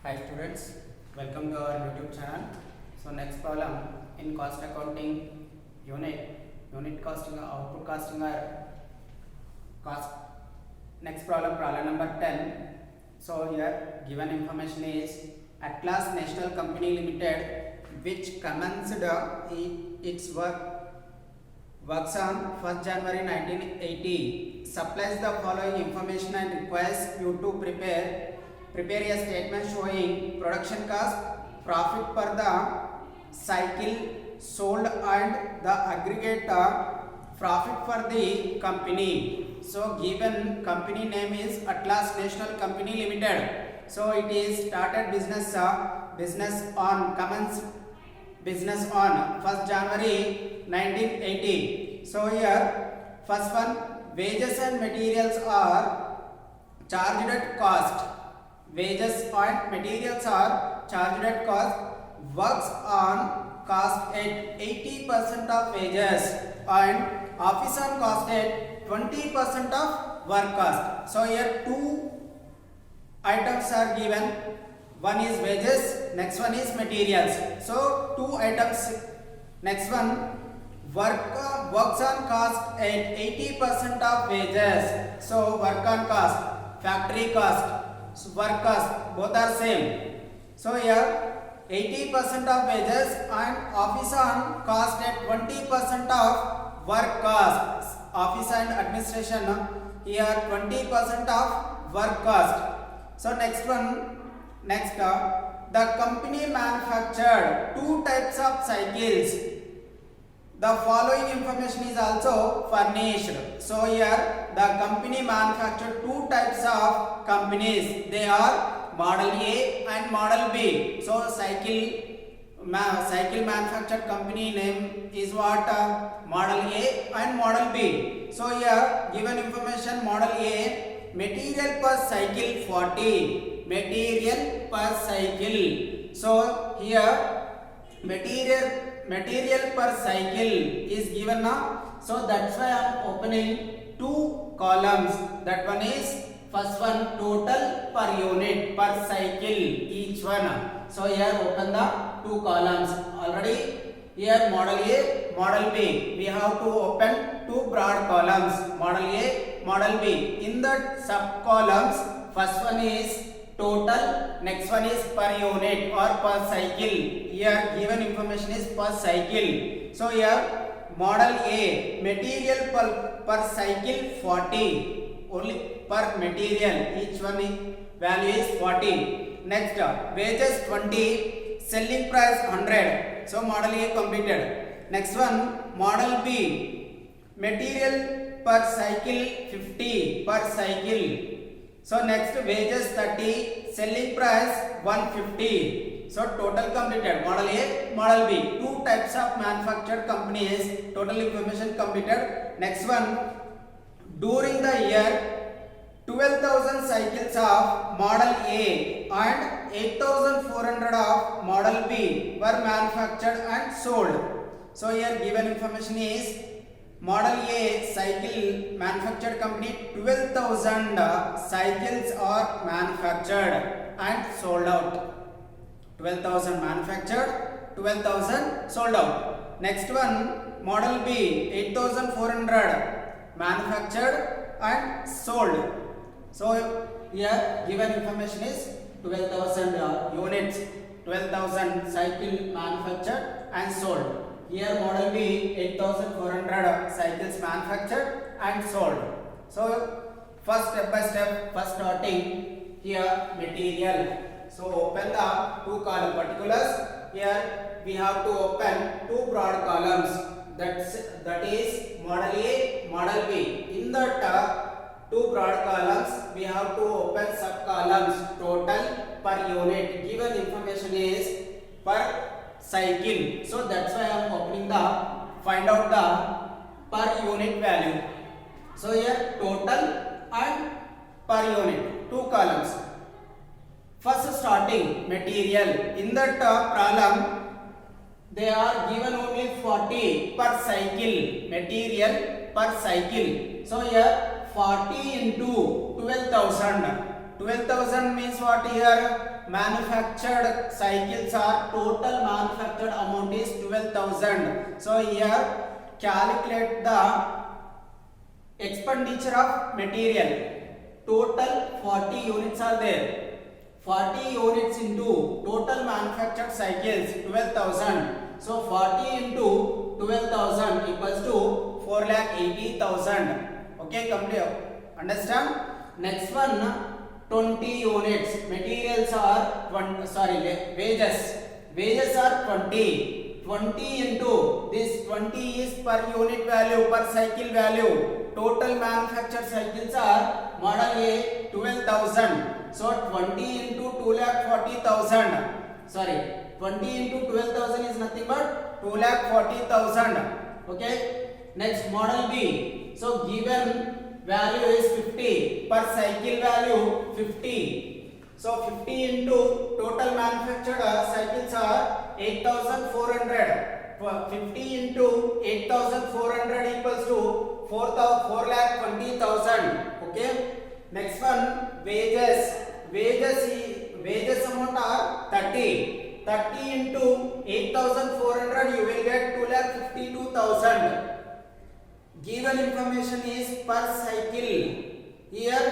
Hi students, welcome to our YouTube channel. So next problem in cost accounting unit costing, output costing or cost. Next problem number 10. So here given information is Atlas National Company Limited, which commenced its works on 1st January 1980, supplies the following information and requires you to prepare a statement showing production cost, profit per the cycle sold and the aggregate profit for the company. So given company name is Atlas National Company Limited. So it is started business on 1st January 1980. So here first one, wages and materials are charged at cost. Wages and materials are charged at cost. Works on cost at 80% of wages and office on cost at 20% of work cost. So here two items are given. One is wages, next one is materials. So two items. Next one, works on cost at 80% of wages. So work on cost, factory cost, so work cost, both are same. So here 80% of wages and office on cost at 20% of work cost. Office and administration here 20% of work cost. So next one, the company manufactured two types of cycles. The following information is also furnished. So here the company manufactured two types of companies. They are Model A and Model B. So cycle manufactured company name is what? Model A and Model B. So here given information, Model A, material per cycle 40. Material per cycle. So here material per cycle is given now. So that's why I am opening two columns. That one is first one, total per unit per cycle each one. So here open the two columns. Already here Model A, Model B. We have to open two broad columns, Model A, Model B. In the sub columns, first one is total, next one is per unit or per cycle. Here given information is per cycle. So here Model A, material per cycle 40, only per material, each one value is 40. Next wages 20, selling price 100. So Model A completed. Next one, Model B, material per cycle 50 per cycle. So next wages 30, selling price 150. So total completed, Model A, Model B. Two types of manufactured companies, total information completed. Next one, during the year 12,000 cycles of Model A and 8,400 of Model B were manufactured and sold. So here given information is Model A cycle manufactured company 12,000 cycles are manufactured and sold out. 12,000 manufactured, 12,000 sold out. Next one, Model B 8,400 manufactured and sold. So here given information is 12,000 units, 12,000 cycle manufactured and sold. Here Model B 8,400 cycles manufactured and sold. So first step by step, first starting here material. So open the two column particulars. Here we have to open two broad columns. That is Model A, Model B. In that two broad columns we have to open sub columns, total per unit. Given information is per cycle. So that's why I am opening find out the per unit value. So here total and per unit, two columns. First starting material. In that column they are given only 40 per cycle, material per cycle. So here 40 into 12,000. 12,000 means what here? Manufactured cycles are total manufactured amount is 12,000. So here calculate the expenditure of material. Total 40 units are there. 40 units into total manufactured cycles 12,000. So 40 into 12,000 equals to 4,80,000. Okay, complete. Understand? Next one, 20 units. Materials are wages. Wages are 20. 20 into this 20 is per unit value, per cycle value. Total manufactured cycles are model A 12,000. So 20 into 2,40,000. 20 into 12,000 is nothing but 2,40,000. Okay. Next model B. So given value is 50, per cycle value 50. So 50 into total manufactured cycles are 8,400. 50 into 8,400 equals to 4,20,000. Okay. Next one, wages. Wages amount are 30. 30 into 8,400 you will get 2,52,000. Given information is per cycle. Here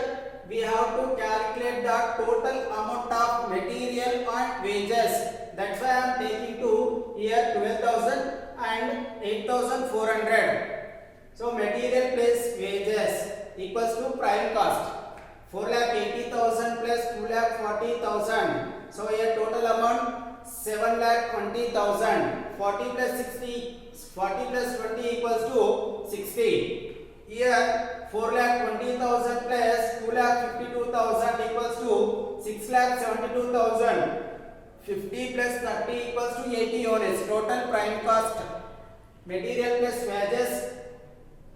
we have to calculate the total amount of material and wages. That's why I am taking to here 12,000 and 8,400. So material plus wages equals to prime cost. 4,80,000 plus 2,40,000. So here total amount 7,20,000. 40 plus 20 equals to 60. Here 4,20,000 plus 2,52,000 equals to 6,72,000. 50 plus 30 equals to 80 units. Total prime cost. Material plus wages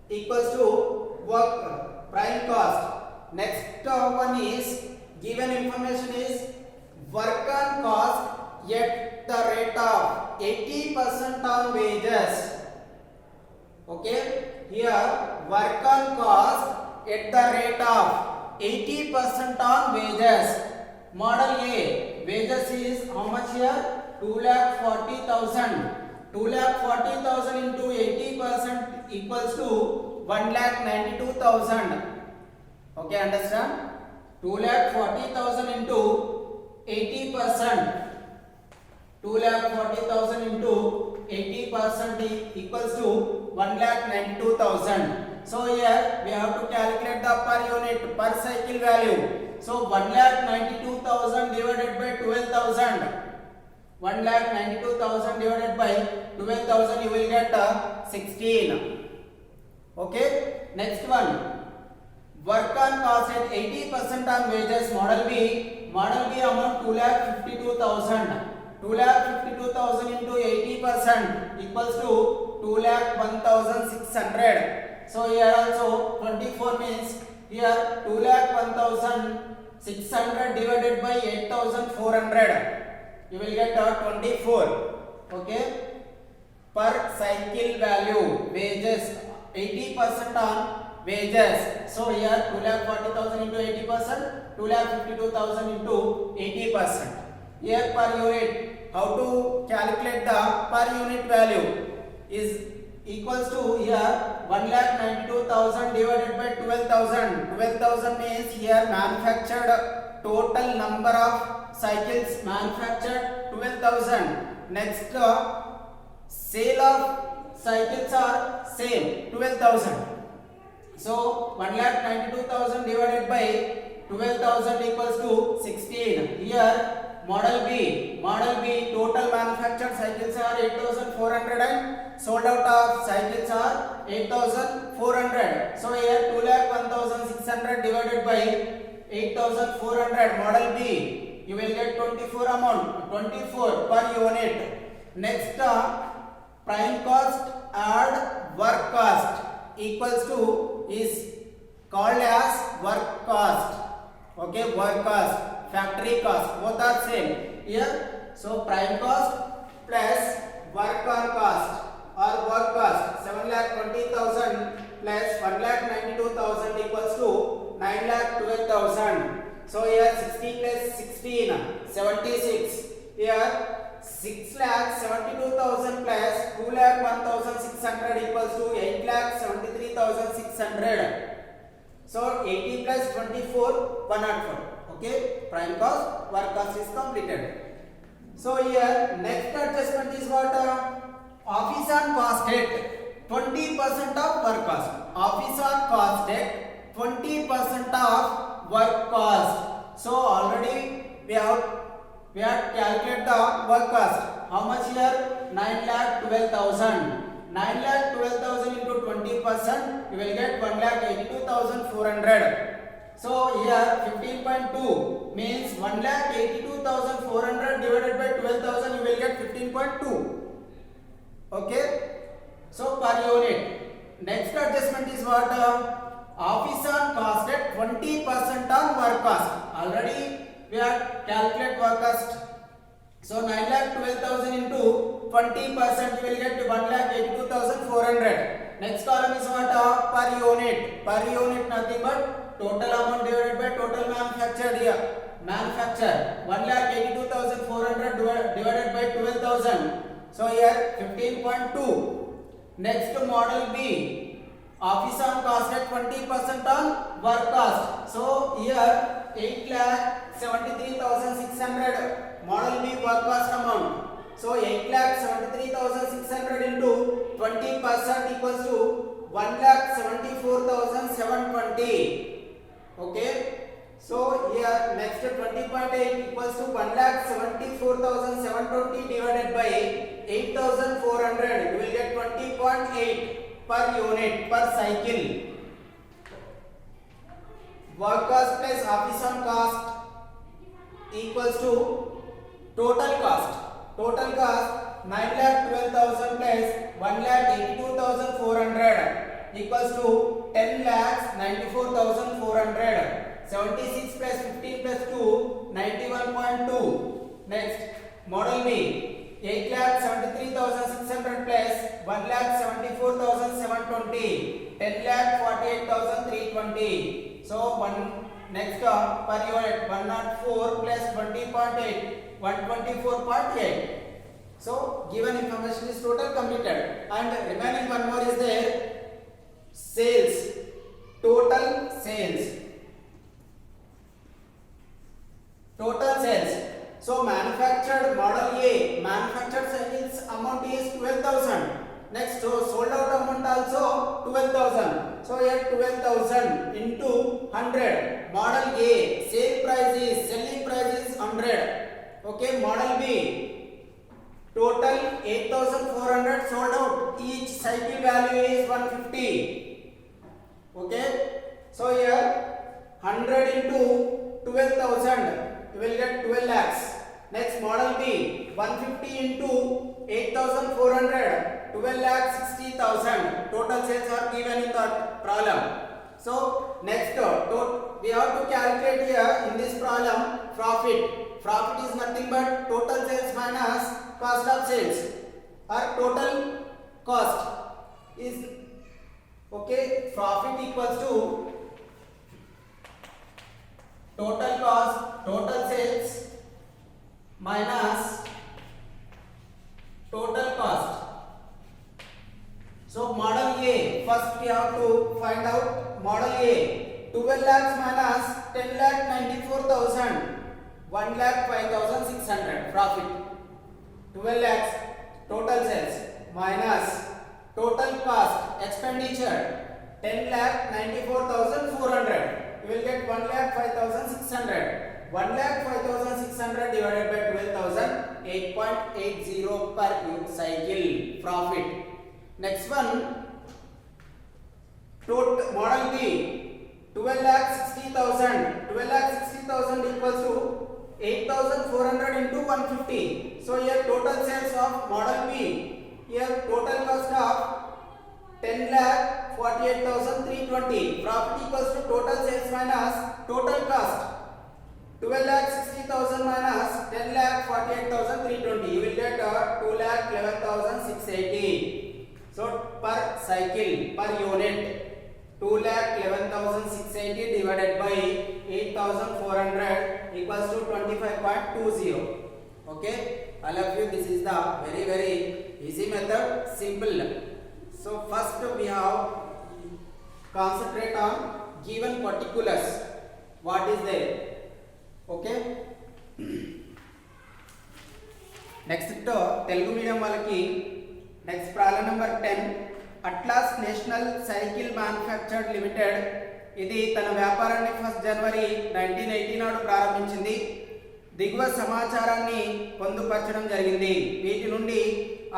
equals to work prime cost. Next one is given information is work on cost at the rate of 80% on wages. Okay, here work on cost at the rate of 80% on wages. Model A wages is how much here? 2,40,000. 2,40,000 into 80% equals to 1,92,000. Okay, understand? 2,40,000 into 80%. 2,40,000 into 80% equals to 1,92,000. So here we have to calculate the per unit, per cycle value. So 1,92,000 divided by 12,000. 1,92,000 divided by 12,000 you will get 16. Okay. Next one. Work on cost at 80% on wages. Model B. Model B amount 2,52,000. 2,52,000 into 80% equals to 2,01,600. So here also 24 means here 2,01,600 divided by 8,400. You will get 24. Okay. Per cycle value wages 80% on wages. So here 2,40,000 into 80%, 2,52,000 into 80%. Here per unit, how to calculate the per unit value is equals to here 1,92,000 divided by 12,000. 12,000 means here manufactured total number of cycles manufactured 12,000. Next sale of cycles are same 12,000. So 1,92,000 divided by 12,000 equals to 16. Here model B total manufactured cycles are 8,400 and sold out of cycles are 8,400. So here 2,01,600 divided by 8,400 model B you will get 24 amount 24 per unit. Next prime cost and work cost equals to is called as work cost. Okay, work cost, factory cost, both are same here. So prime cost plus work on cost or work cost 7,20,000 plus 1,92,000 equals to 9,12,000. So here 60 plus 16, 76. Here 6,72,000 plus 2,01,600 equals to 8,73,600. So 80 plus 24, 104. Okay, prime cost, work cost is completed. So here next adjustment is what? Office on cost at 20% of work cost. Office on cost at 20% of work cost. So already we have calculated the work cost. How much here? 9,12,000. 9,12,000 into 20%, you will get 1,82,400. So here 15.2 means 1,82,400 divided by 12,000, you will get 15.2. Okay. So per unit. Next adjustment is what? Office on cost at 20% on work cost. Already we have calculated work cost. So 9,12,000 into 20%, you will get 1,82,400. Next column is what? Per unit. Per unit nothing but total amount divided by total manufactured here. Manufacture 1,82,400 divided by 12,000. So here 15.2. Next model B. Office on cost at 20% on work cost. So here 8,73,600 model B work cost amount. So 8,73,600 into 20% equals to 1,74,720. Okay. So here next 20.8 equals to 1,74,720 divided by 8,400. You will get 20.8 per unit per cycle. Work cost plus office on cost equals to total cost. Total cost 9,12,000 plus 1,82,400 equals to 10,94,400. 76 plus 15 plus 2, 91.2. Next, model B, 8,73,600 plus 1,74,720, 10,48,320. So next per unit 104 plus 20.8, 124.8. So given information is total completed, and remaining one more is there. Sales, total sales. Total sales. So manufactured model A, manufactured sales amount is 12,000. Next, so sold out amount also 12,000. So here 12,000 into 100. Model A, selling price is 100. Okay, model B, total 8,400 sold out. Each cycle value is 150. Okay, so here 100 into 12,000. You will get 12 lakhs. Next, model B, 150 into 8,400, 12 lakhs 60,000. Total sales are given in the problem. So next, we have to calculate here in this problem profit. Profit is nothing but total sales minus cost of sales. Our total cost is, okay, profit equals to total cost, total sales minus total cost. So model A, first we have to find out model A. 12 lakhs minus 10,94,000, 1,05,600 profit. 12 lakhs total sales minus total cost expenditure 10,94,400. You will get 1,05,600. 1,05,600 divided by 12,000, 8.80 per cycle profit. Next one, total model B, 12,60,000. 12,60,000 equals to 8,400 into 150. So here total sales of model B. Here total cost of 10,48,320. Profit equals to total sales minus total cost. 12,60,000 minus 10,48,320. You will get 2,11,680. So per cycle, per unit, 2,11,680 divided by 8400 equals to 25.20. Okay, all of you, this is the very easy method, simple. So first we have concentrate on given particulars, what is there. Okay, next to Telugu medium వాళ్ళకి next problem number 10. Atlas national cycle manufactured limited ఇది తన వ్యాపారాన్ని 1 జనవరి 1980 నాడు ప్రారంభించింది. దిగువ సమాచారాన్ని పొందుపరచడం జరిగింది. వీటి నుండి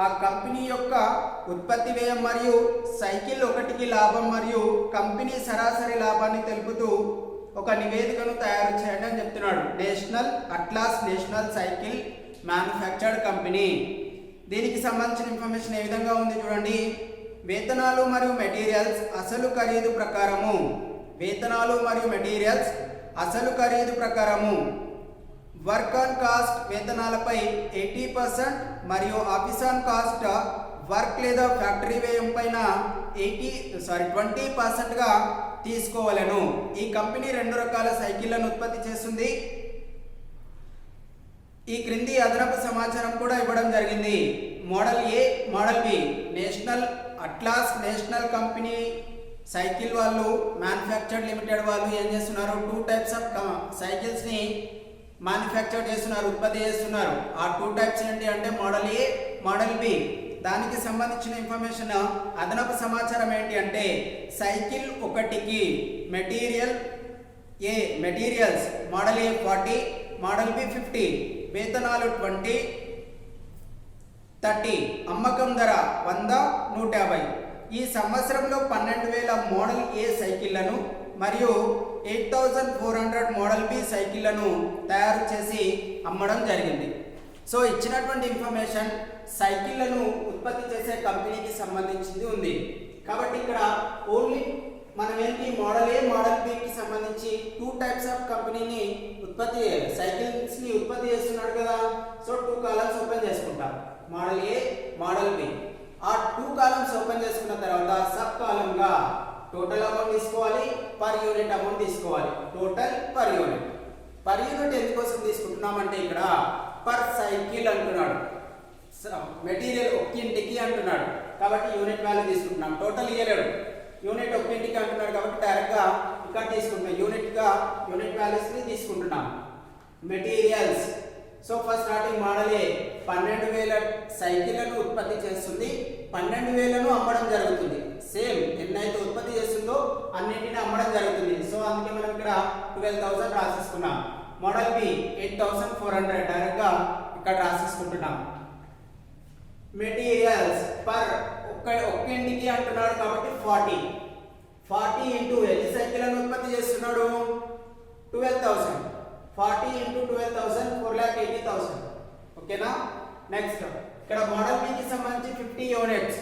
ఆ కంపెనీ యొక్క ఉత్పత్తి వ్యయం మరియు సైకిల్ ఒకటికి లాభం మరియు కంపెనీ సరాసరి లాభాన్ని తెలుపుతూ ఒక నివేదికను తయారు చేయండి అని చెప్తున్నాడు. Atlas national cycle manufactured company. దీనికి సంబంధించిన ఇన్ఫర్మేషన్ ఏ విధంగా ఉంది చూడండి. వేతనాలు మరియు మెటీరియల్స్ అసలు ఖరీదు ప్రకారము, వేతనాలు మరియు మెటీరియల్స్ అసలు ఖరీదు ప్రకారము వర్క్ ఆన్ కాస్ట్ వేతనాలపై 80% మరియు ఆఫీస్ ఆన్ కాస్ట్ వర్క్ లేదా ఫ్యాక్టరీ వ్యయం పైన 20% గా తీసుకోవాలను. ఈ కంపెనీ 2 రకాల సైకిళ్లను ఉత్పత్తి చేస్తుంది. ఈ క్రింది అదనపు సమాచారం కూడా ఇవ్వడం జరిగింది. Model A, model B. Atlas national company cycle వాళ్ళు మ్యానుఫ్యాక్చర్డ్ లిమిటెడ్ వాళ్ళు ఏం చేస్తున్నారు, 2 టైప్స్ ఆఫ్ సైకిల్స్ ని మ్యానుఫ్యాక్చర్ చేస్తున్నారు, ఉత్పత్తి చేస్తున్నారు. ఆ 2 టైప్స్ ఏంటి అంటే మోడల్ ఏ, మోడల్ బి. దానికి సంబంధించిన ఇన్ఫర్మేషన్ అదనపు సమాచారం ఏంటి అంటే సైకిల్ ఒకటికి మెటీరియల్స్ మోడల్ ఏ 40, మోడల్ బి 50, వేతనాలు 20, 30, అమ్మకం ధర 100, 150. ఈ సంవత్సరంలో 12,000 మోడల్ ఏ సైకిళ్లను మరియు 8,400 మోడల్ బి సైకిళ్లను తయారు చేసి అమ్మడం జరిగింది. సో ఇచ్చినటువంటి ఇన్ఫర్మేషన్ సైకిళ్లను ఉత్పత్తి చేసే కంపెనీకి సంబంధించింది ఉంది. కాబట్టి ఇక్కడ ఓన్లీ మనం ఏంటి మోడల్ ఏ, మోడల్ బికి సంబంధించి 2 టైప్స్ ఆఫ్ కంపెనీని సైకిల్స్ ని ఉత్పత్తి చేస్తున్నాడు కదా. సో 2 కాలమ్స్ ఓపెన్ చేసుకుంటాం, మోడల్ ఏ, మోడల్ బి. ఆ 2 కాలమ్స్ ఓపెన్ చేసుకున్న తర్వాత సబ్ కాలమ్ గా టోటల్ అమౌంట్ తీసుకోవాలి, పర్ యూనిట్ అమౌంట్ తీసుకోవాలి. టోటల్ పర్ యూనిట్ ఎందుకోసం తీసుకుంటున్నామంటే ఇక్కడ పర్ సైకిల్ అంటున్నాడు, మెటీరియల్ ఒక్కింటికి అంటున్నాడు కాబట్టి యూనిట్ వాల్యూ తీసుకుంటున్నాం. టోటల్ ఇయ్యలేడు, యూనిట్ ఒక్కింటికి అంటున్నాడు కాబట్టి డైరెక్ట్ గా ఇక్కడ తీసుకుంటున్నాం. యూనిట్ వాల్యూస్ ని తీసుకుంటున్నాం. Materials, so first starting model A 12,000 సైకిళ్లను ఉత్పత్తి చేస్తుంది, 12,000ను అమ్మడం జరుగుతుంది. సేమ్ ఎన్నైతే ఉత్పత్తి చేస్తుందో అన్నింటినీ అమ్మడం జరుగుతుంది. సో అందుకే మనం ఇక్కడ 12,000 రాసేసుకున్నాం. మోడల్ బి 8,400 డైరెక్ట్ గా ఇక్కడ రాసేసుకుంటున్నాం. మెటీరియల్స్ పర్ ఒక్కింటికి అంటున్నాడు కాబట్టి 40 ఇంటూ ఎన్ని సైకిళ్లను ఉత్పత్తి చేస్తున్నాడు, 12,000. 40 ఇంటూ 12,000 4,80,000. ఓకేనా. నెక్స్ట్ ఇక్కడ మోడల్ బికి సంబంధించి 50 యూనిట్స్,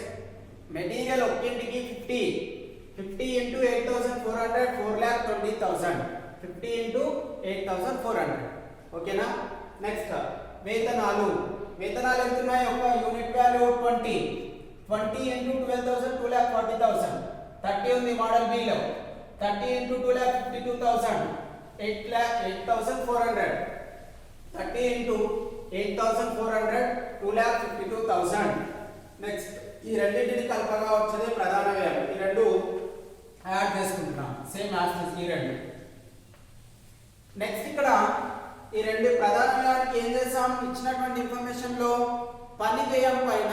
మెటీరియల్ ఒక్కింటికి 50 ఇంటూ 8,400 4,20,000. 50 ఇంటూ 8,400. ఓకేనా. నెక్స్ట్ వేతనాలు ఎంత ఉన్నాయి, ఒక యూనిట్ వాల్యూ 20 ఇంటూ 12,000 2,40,000. 30 ఉంది మోడల్ బి లో, 30 ఇంటూ 2,52,000 8,400. 30 ఇంటూ 8,400 2,52,000. నెక్స్ట్ ఈ రెండింటిని కలపగా వచ్చేది ప్రధాన వ్యయం. ఈ రెండు యాడ్ చేసుకుంటున్నాం, సేమ్ యాజ్ ఈ రెండు. నెక్స్ట్ ఇక్కడ ఈ రెండు ప్రధాన వ్యయానికి ఏం చేసాం, ఇచ్చినటువంటి ఇన్ఫర్మేషన్ లో పని వ్యయం పైన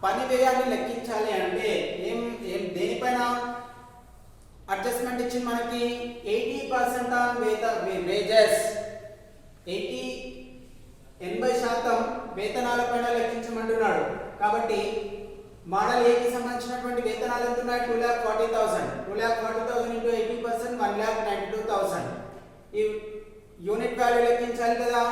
పని వ్యయాన్ని లెక్కించాలి అంటే దేనిపైన అడ్జస్ట్మెంట్ ఇచ్చింది మనకి 80% ఆన్ వేజెస్. 80% వేతనాలపైన లెక్కించమంటున్నాడు. కాబట్టి మోడల్ ఏకి సంబంధించినటువంటి వేతనాలు ఎంత ఉన్నాయి, 2,40,000. 2,40,000 ఇంటూ 80% 1,92,000. ఈ యూనిట్ వాల్యూ లెక్కించాలి కదా.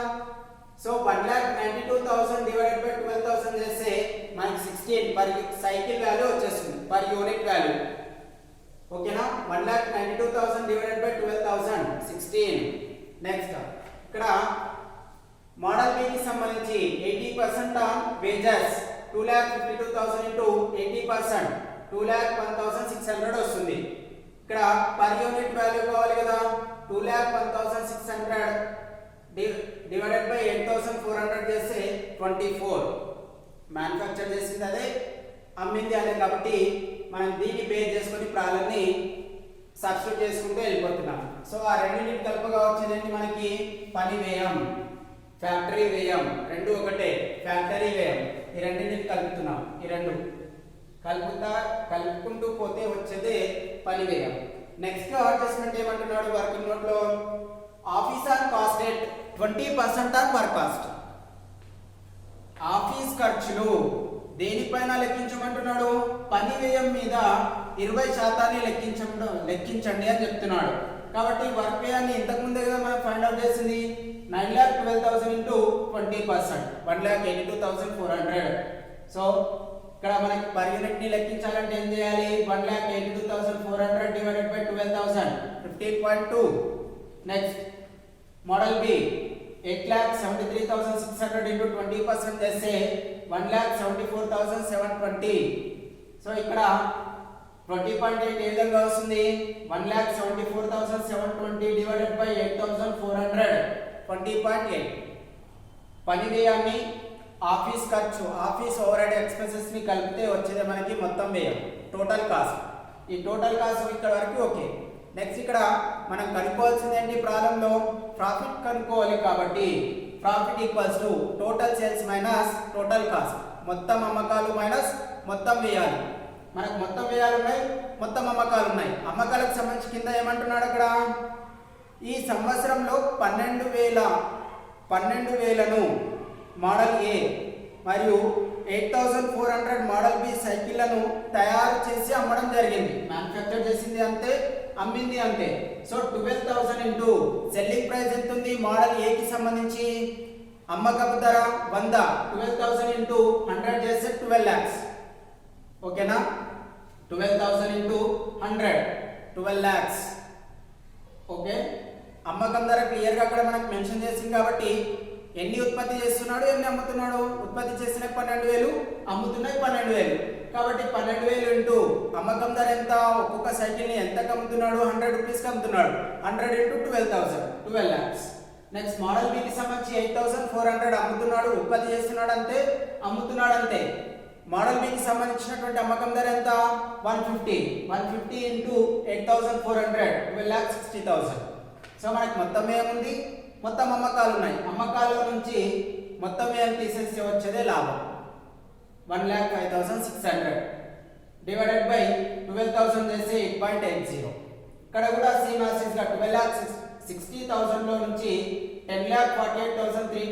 సో 1,92,000 డివైడెడ్ బై 12,000 చేస్తే మనకి 16 పర్ సైకిల్ వాల్యూ వచ్చేస్తుంది, పర్ యూనిట్ వాల్యూ. ఓకేనా. 1,92,000 డివైడెడ్ బై 12,000 16. నెక్స్ట్ ఇక్కడ మోడల్ బి కి సంబంధించి 80% ఆన్ వేజెస్ 2,52,000 ఇంటూ 80% 2,01,600 వస్తుంది. ఇక్కడ పర్ యూనిట్ వాల్యూ కావాలి కదా. 2,01,600 డివైడెడ్ బై 8,400 చేస్తే 24. మ్యానుఫ్యాక్చర్ చేసింది అదే, అమ్మింది అదే, కాబట్టి మనం దీన్ని బేస్ చేసుకొని ప్రాబ్లమ్ని సబ్స్టిట్యూట్ చేసుకుంటూ వెళ్ళిపోతున్నాం. సో ఆ రెండింటిని కలుపుగా వచ్చేదండి మనకి పని వ్యయం, ఫ్యాక్టరీ వ్యయం, రెండు ఒకటే. ఫ్యాక్టరీ వ్యయం ఈ రెండింటిని కలుపుతున్నాం. ఈ రెండు కలుపుకుంటూ పోతే వచ్చేదే పని వ్యయం. నెక్స్ట్ అడ్జస్ట్మెంట్ ఏమంటున్నాడు వర్కింగ్ నోట్ లో, office on cost rate 20% on work cost. Office ఖర్చులు దేనిపైన లెక్కించమంటున్నాడు, పని వ్యయం మీద 20% లెక్కించండి అని చెప్తున్నాడు. కాబట్టి వర్క్ వ్యయాన్ని ఇంతకు ముందే కదా మనం ఫైండ్ అవుట్ చేసింది, 9,12,000 ఇంటూ 20%, 1,82,400. సో ఇక్కడ మనకి పర్ యూనిట్ ని లెక్కించాలంటే ఏం చేయాలి, 1,82,400 divided by 12,000, 15.2. Next model B 8,73,600 into 20% చేస్తే 1,74,720. సో ఇక్కడ 20.8 ఏ విధంగా వస్తుంది, 1,74,720 డివైడెడ్ బై 8,400, 20.8. పని వ్యయాన్ని ఆఫీస్ ఖర్చు, ఆఫీస్ ఓవర్ హెడ్ ఎక్స్పెన్సెస్ ని కలిపితే వచ్చేది మనకి మొత్తం వ్యయం, టోటల్ కాస్ట్. ఈ టోటల్ కాస్ట్ ఇక్కడ వరకు ఓకే. నెక్స్ట్ ఇక్కడ మనం కనుక్కోవాల్సింది ఏంటి, ప్రాబ్లంలో ప్రాఫిట్ కనుక్కోవాలి. కాబట్టి profit equals to total sales minus total cost, మొత్తం అమ్మకాలు మైనస్ మొత్తం వ్యయాలు. మనకు మొత్తం వ్యయాలు ఉన్నాయి, మొత్తం అమ్మకాలు ఉన్నాయి. అమ్మకాలకు సంబంధించి కింద ఏమంటున్నాడు అక్కడ, ఈ సంవత్సరంలో 12,000ను మోడల్ ఏ మరియు 8,400 మోడల్ బి సైకిళ్లను తయారు చేసి అమ్మడం జరిగింది. మ్యానుఫ్యాక్చర్ చేసింది అంతే, అమ్మింది అంతే. సో 12,000 ఇంటూ సెల్లింగ్ ప్రైస్ ఎంత ఉంది మోడల్ ఏ కి సంబంధించి, అమ్మకపు ధర 100, 12,000 ఇంటూ 100 చేస్తే 12 lakhs. ఓకేనా, 12,000 ఇంటూ 100, 12 lakhs. ఓకే, అమ్మకం ధర క్లియర్ గా అక్కడ మనకు మెన్షన్ చేసింది. కాబట్టి ఎన్ని ఉత్పత్తి చేస్తున్నాడు, ఎన్ని అమ్ముతున్నాడు, ఉత్పత్తి చేసిన 12,000, అమ్ముతున్నాయి 12,000. కాబట్టి 12,000 ఇంటూ అమ్మకం ధర ఎంత, ఒక్కొక్క సైకిల్ ని ఎంత అమ్ముతున్నాడు, 100 రూపీస్ కి అమ్ముతున్నాడు, 100 into 12,000, 12 lakhs. Next model B కి సంబంధించి 8,400 అమ్ముతున్నాడు, ఉత్పత్తి చేస్తున్నాడు అంతే, అమ్ముతున్నాడు అంతే. మోడల్ బి కి సంబంధించినటువంటి అమ్మకం ధర ఎంత, 150 ఇంటూ 8,400, 12,60,000. సో మనకి మొత్తం ఏముంది, మొత్తం అమ్మకాలు ఉన్నాయి. అమ్మకాల నుంచి మొత్తం వ్యయం తీసేసి వచ్చేదే లాభం, 1,05,600 డివైడెడ్ బై 12,000 చేసి 8.80. ఇక్కడ కూడా సేమ్ యాసిస్ గా 12,60,000 లో నుంచి 10,48,320